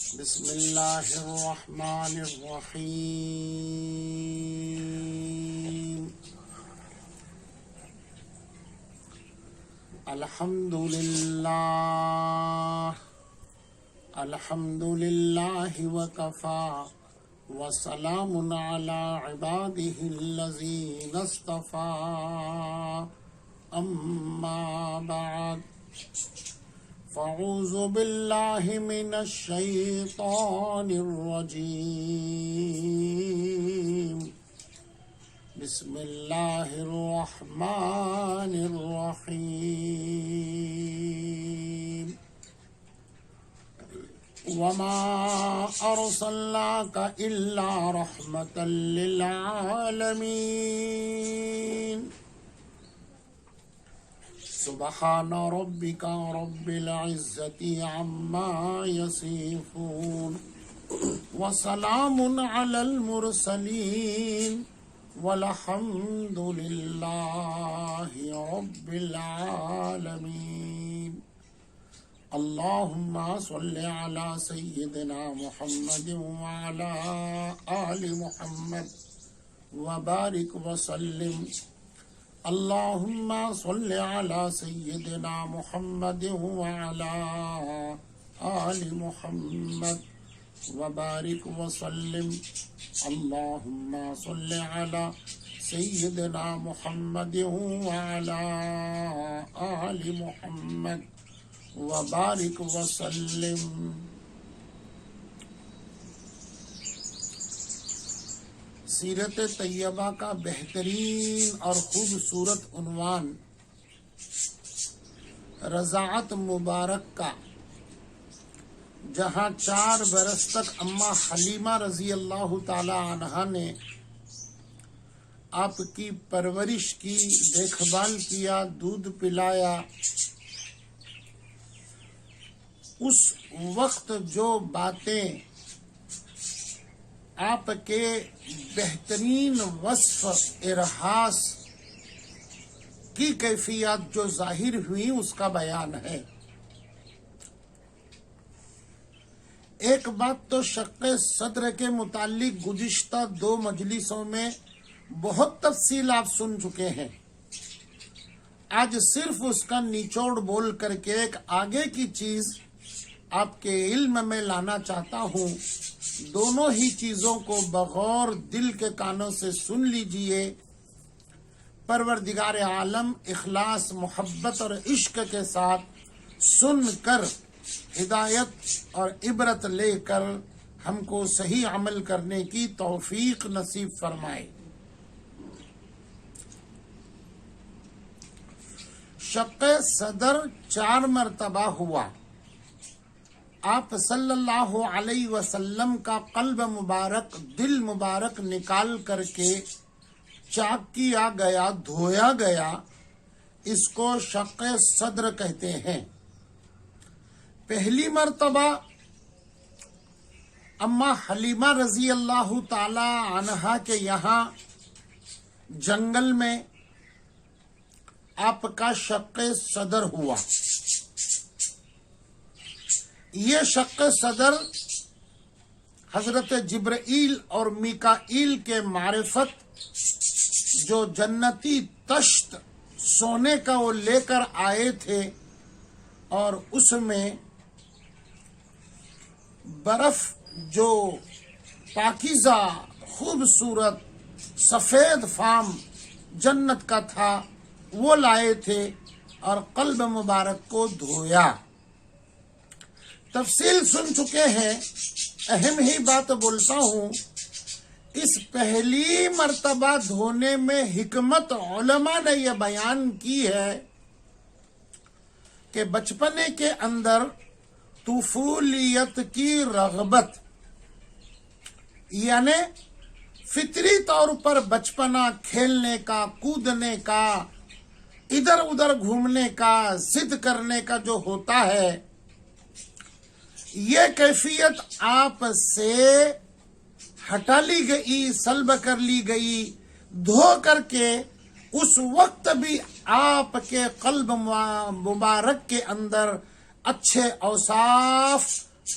بسم اللہ الرحمن الرحیم الحمد للہ وکفى وسلام علی عبادہ الذین اصطفى اما بعد فاعوذ باللہ من الشیطان الرجیم بسم اللہ الرحمن الرحیم وما ارسلناک الا رحمۃ للعالمین سبحان ربک رب العزة عما یصفون وسلام علی المرسلین والحمد للہ رب العالمین اللہم صل علی سیدنا محمد وعلی آل محمد وبارک وسلم اللہم صل علی سیدنا محمد وعلی آل محمد وبارک وسلم اللہم صل علی سیدنا محمد وعلی آل محمد وبارک وسلم۔ سیرت طیبہ کا بہترین اور خوبصورت عنوان رضاعت مبارک کا، جہاں 4 برس تک اماں حلیمہ رضی اللہ تعالی عنہا نے آپ کی پرورش کی، دیکھ بھال کیا، دودھ پلایا۔ اس وقت جو باتیں آپ کے بہترین وصف ارہاس کی کیفیات جو ظاہر ہوئی اس کا بیان ہے۔ ایک بات تو شق صدر کے متعلق گزشتہ 2 مجلسوں میں بہت تفصیل آپ سن چکے ہیں۔ آج صرف اس کا نچوڑ بول کر کے ایک آگے کی چیز آپ کے علم میں لانا چاہتا ہوں۔ دونوں ہی چیزوں کو بغور دل کے کانوں سے سن لیجئے۔ پروردگار عالم اخلاص، محبت اور عشق کے ساتھ سن کر ہدایت اور عبرت لے کر ہم کو صحیح عمل کرنے کی توفیق نصیب فرمائے۔ شق صدر 4 مرتبہ ہوا۔ آپ صلی اللہ علیہ وسلم کا قلب مبارک، دل مبارک نکال کر کے چاک کیا گیا، دھویا گیا، اس کو شق صدر کہتے ہیں۔ پہلی مرتبہ اماں حلیمہ رضی اللہ تعالی عنہا کے یہاں جنگل میں آپ کا شق صدر ہوا۔ یہ شق صدر حضرت جبرائیل اور میکائیل کے معرفت، جو جنتی تشت سونے کا وہ لے کر آئے تھے، اور اس میں برف جو پاکیزہ خوبصورت سفید فام جنت کا تھا وہ لائے تھے اور قلب مبارک کو دھویا۔ تفصیل سن چکے ہیں، اہم ہی بات بولتا ہوں۔ اس پہلی مرتبہ دھونے میں حکمت علماء نے یہ بیان کی ہے کہ بچپنے کے اندر طفولیت کی رغبت، یعنی فطری طور پر بچپنا، کھیلنے کا، کودنے کا، ادھر ادھر گھومنے کا، ضد کرنے کا جو ہوتا ہے، یہ کیفیت آپ سے ہٹا لی گئی، سلب کر لی گئی، دھو کر کے اس وقت بھی آپ کے قلب مبارک کے اندر اچھے اوصاف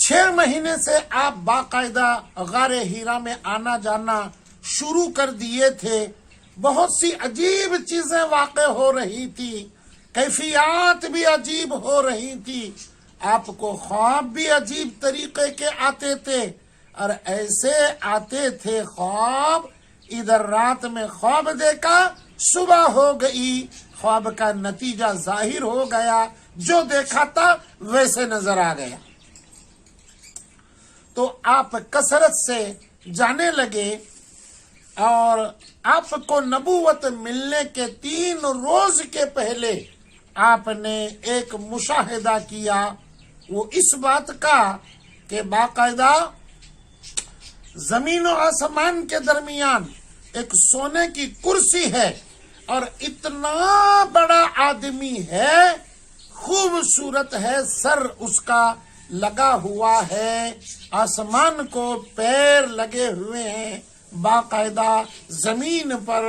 6 6 مہینے سے آپ باقاعدہ غار ہیرا میں آنا جانا شروع کر دیے تھے، بہت سی عجیب چیزیں واقع ہو رہی تھی، کیفیات بھی عجیب ہو رہی تھی، آپ کو خواب بھی عجیب طریقے کے آتے تھے، اور ایسے آتے تھے خواب، ادھر رات میں خواب دیکھا، صبح ہو گئی، خواب کا نتیجہ ظاہر ہو گیا، جو دیکھا تھا ویسے نظر آ گیا۔ تو آپ کثرت سے جانے لگے، اور آپ کو نبوت ملنے کے 3 روز کے پہلے آپ نے ایک مشاہدہ کیا، وہ اس بات کا کہ باقاعدہ زمین و آسمان کے درمیان ایک سونے کی کرسی ہے، اور اتنا بڑا آدمی ہے، خوبصورت ہے، سر اس کا لگا ہوا ہے، آسمان کو پیر لگے ہوئے ہیں باقاعدہ زمین پر،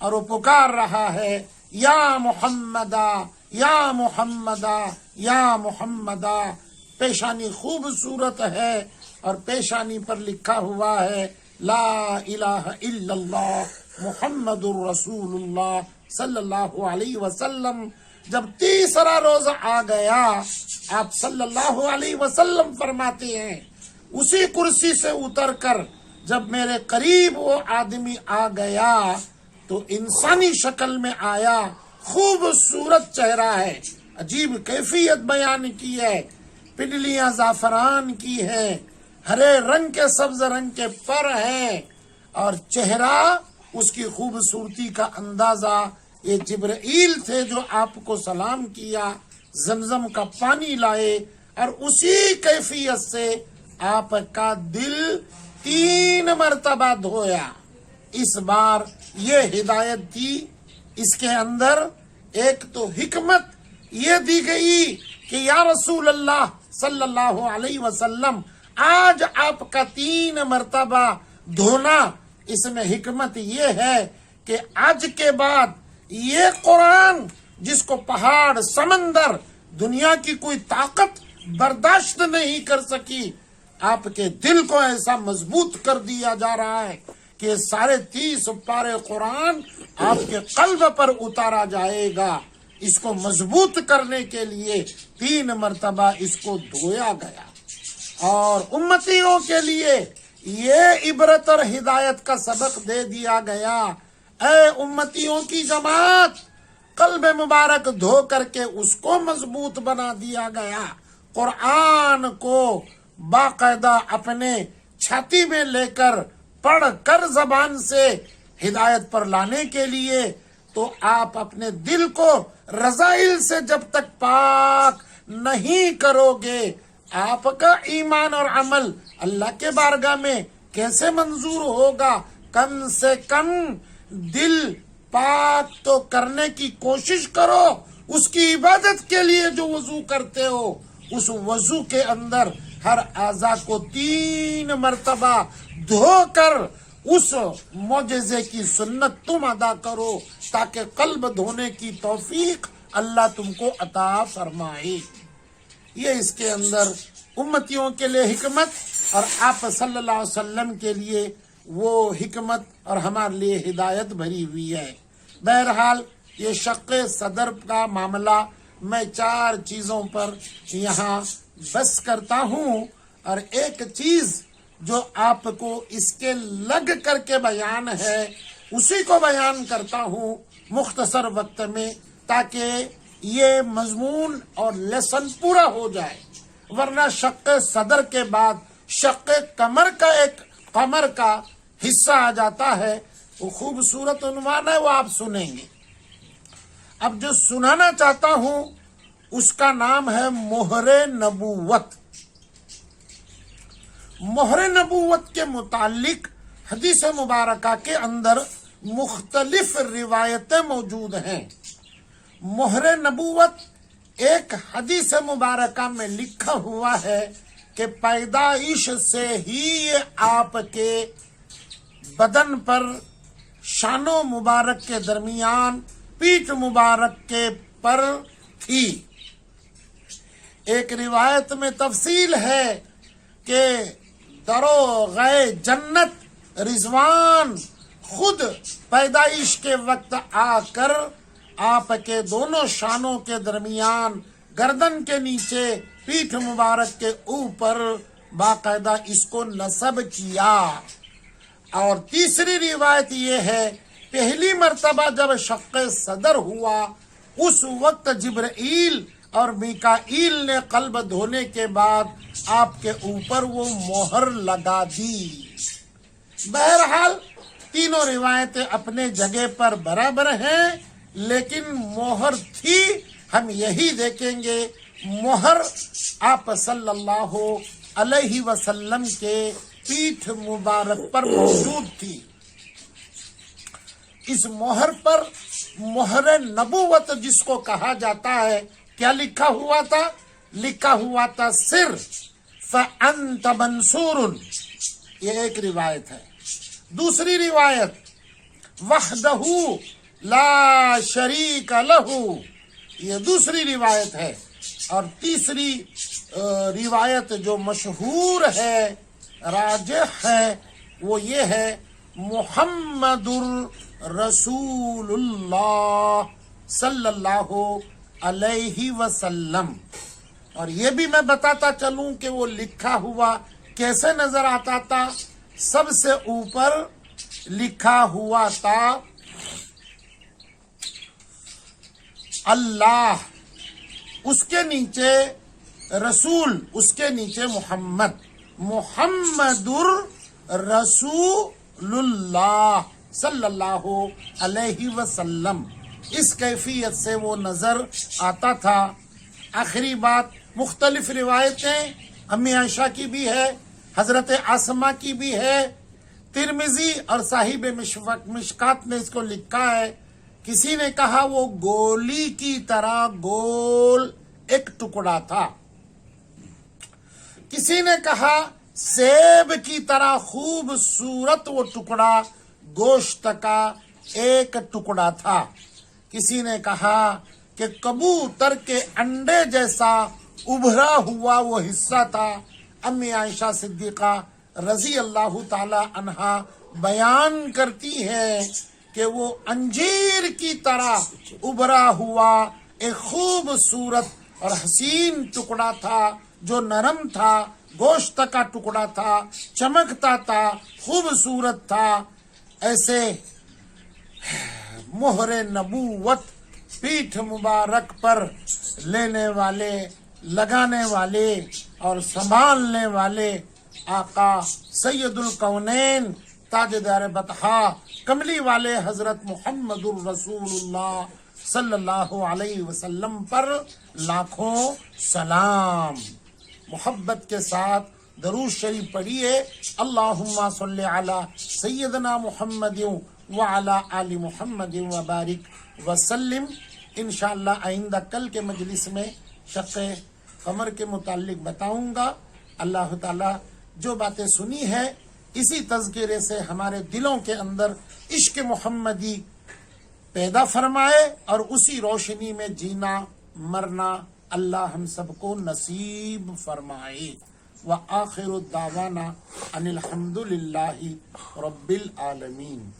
اور وہ پکار رہا ہے، یا محمدہ یا محمدہ یا محمدہ۔ پیشانی خوبصورت ہے، اور پیشانی پر لکھا ہوا ہے، لا الہ الا اللہ محمد الرسول اللہ صلی اللہ علیہ وسلم۔ جب 3 روز آ گیا، آپ صلی اللہ علیہ وسلم فرماتے ہیں، اسی کرسی سے اتر کر جب میرے قریب وہ آدمی آ گیا تو انسانی شکل میں آیا، خوبصورت چہرہ ہے، عجیب کیفیت بیان کی ہے، پنڈلیاں زعفران کی ہے، ہرے رنگ کے سبز رنگ کے پر ہیں، اور چہرہ اس کی خوبصورتی کا اندازہ، یہ جبرائیل تھے جو آپ کو سلام کیا، زمزم کا پانی لائے، اور اسی کیفیت سے آپ کا دل 3 مرتبہ دھویا۔ اس بار یہ ہدایت تھی، اس کے اندر ایک تو حکمت یہ دی گئی کہ یا رسول اللہ صلی اللہ علیہ وسلم، آج آپ کا 3 مرتبہ دھونا، اس میں حکمت یہ ہے کہ آج کے بعد یہ قرآن جس کو پہاڑ سمندر دنیا کی کوئی طاقت برداشت نہیں کر سکی، آپ کے دل کو ایسا مضبوط کر دیا جا رہا ہے کہ 30 پارے قرآن آپ کے قلب پر اتارا جائے گا۔ اس کو مضبوط کرنے کے لیے 3 مرتبہ اس کو دھویا گیا، اور امتیوں کے لیے یہ عبرت اور ہدایت کا سبق دے دیا گیا، اے امتیوں کی جماعت، قلب مبارک دھو کر کے اس کو مضبوط بنا دیا گیا، قرآن کو باقاعدہ اپنے چھاتی میں لے کر پڑھ کر زبان سے ہدایت پر لانے کے لیے۔ تو آپ اپنے دل کو رذائل سے جب تک پاک نہیں کرو گے، آپ کا ایمان اور عمل اللہ کے بارگاہ میں کیسے منظور ہوگا؟ کم سے کم دل پاک تو کرنے کی کوشش کرو، اس کی عبادت کے لیے جو وضو کرتے ہو، اس وضو کے اندر ہر اعضاء کو 3 مرتبہ دھو کر اس معجزے کی سنت تم ادا کرو، تاکہ قلب دھونے کی توفیق اللہ تم کو عطا فرمائے۔ یہ اس کے اندر امتیوں کے لیے حکمت، اور آپ صلی اللہ علیہ وسلم کے لیے وہ حکمت اور ہمارے لیے ہدایت بھری ہوئی ہے۔ بہرحال یہ شق صدر کا معاملہ میں 4 چیزوں پر یہاں بس کرتا ہوں، اور ایک چیز جو آپ کو اس کے لگ کر کے بیان ہے اسی کو بیان کرتا ہوں مختصر وقت میں، تاکہ یہ مضمون اور لیسن پورا ہو جائے، ورنہ شق صدر کے بعد شق کمر کا ایک قمر کا حصہ آ جاتا ہے، وہ خوبصورت عنوان ہے، وہ آپ سنیں گے۔ اب جو سنانا چاہتا ہوں اس کا نام ہے مہر نبوت۔ مہر نبوت کے متعلق حدیث مبارکہ کے اندر مختلف روایتیں موجود ہیں۔ مہر نبوت ایک حدیث مبارکہ میں لکھا ہوا ہے کہ پیدائش سے ہی یہ آپ کے بدن پر، شانوں مبارک کے درمیان، پیٹھ مبارک کے پر تھی۔ ایک روایت میں تفصیل ہے کہ درو گئے جنت رضوان خود پیدائش کے وقت آ کر آپ کے دونوں شانوں کے درمیان گردن کے نیچے پیٹھ مبارک کے اوپر باقاعدہ اس کو نصب کیا. اور تیسری روایت یہ ہے پہلی مرتبہ جب شق صدر ہوا اس وقت جبرائیل اور میکائیل نے قلب دھونے کے بعد آپ کے اوپر وہ مہر لگا دی. بہرحال تینوں روایتیں اپنے جگہ پر برابر ہیں، لیکن مہر تھی ہم یہی دیکھیں گے مہر آپ صلی اللہ علیہ وسلم کے پیٹھ مبارک پر موجود تھی. اس مہر پر مہر نبوت جس کو کہا جاتا ہے کیا لکھا ہوا تھا؟ لکھا ہوا تھا سر فأنت منصور. یہ ایک روایت ہے. دوسری روایت وحدہ لا شریک لہ، یہ دوسری روایت ہے. اور تیسری روایت جو مشہور ہے راجح ہے وہ یہ ہے محمد رسول اللہ صلی اللہ علیہ وسلم. اور یہ بھی میں بتاتا چلوں کہ وہ لکھا ہوا کیسے نظر آتا تھا. سب سے اوپر لکھا ہوا تھا اللہ، اس کے نیچے رسول، اس کے نیچے محمد رسول اللہ صلی اللہ علیہ وسلم. اس کیفیت سے وہ نظر آتا تھا. آخری بات، مختلف روایتیں امی عائشہ کی بھی ہے، حضرت آسمہ کی بھی ہے، ترمذی اور صاحب مشکات نے اس کو لکھا ہے. کسی نے کہا وہ گولی کی طرح گول ایک ٹکڑا تھا، کسی نے کہا سیب کی طرح خوبصورت وہ ٹکڑا گوشت کا ایک ٹکڑا تھا، کسی نے کہا کہ کبوتر کے انڈے جیسا ابھرا ہوا وہ حصہ تھا. امی عائشہ صدیقہ رضی اللہ تعالی عنہا بیان کرتی ہے کہ وہ انجیر کی طرح ابھرا ہوا ایک خوبصورت اور حسین ٹکڑا تھا جو نرم تھا، گوشت کا ٹکڑا تھا، چمکتا تھا، خوبصورت تھا. ایسے مہر نبوت پیٹھ مبارک پر لینے والے، لگانے والے اور سنبھالنے والے آقا سید الکونین تاجدار بطحا کملی والے حضرت محمد الرسول اللہ صلی اللہ علیہ وسلم پر لاکھوں سلام. محبت کے ساتھ درود شریف پڑھیے. اللہم صلی علی سیدنا محمد وعلی آل محمد وبارک وسلم. انشاءاللہ آئندہ کل کے مجلس میں شق قمر کے متعلق بتاؤں گا. اللہ تعالی جو باتیں سنی ہے اسی تذکرے سے ہمارے دلوں کے اندر عشق محمدی پیدا فرمائے اور اسی روشنی میں جینا مرنا اللہ ہم سب کو نصیب فرمائے. وآخر الدعوانا ان الحمد للہ رب العالمین.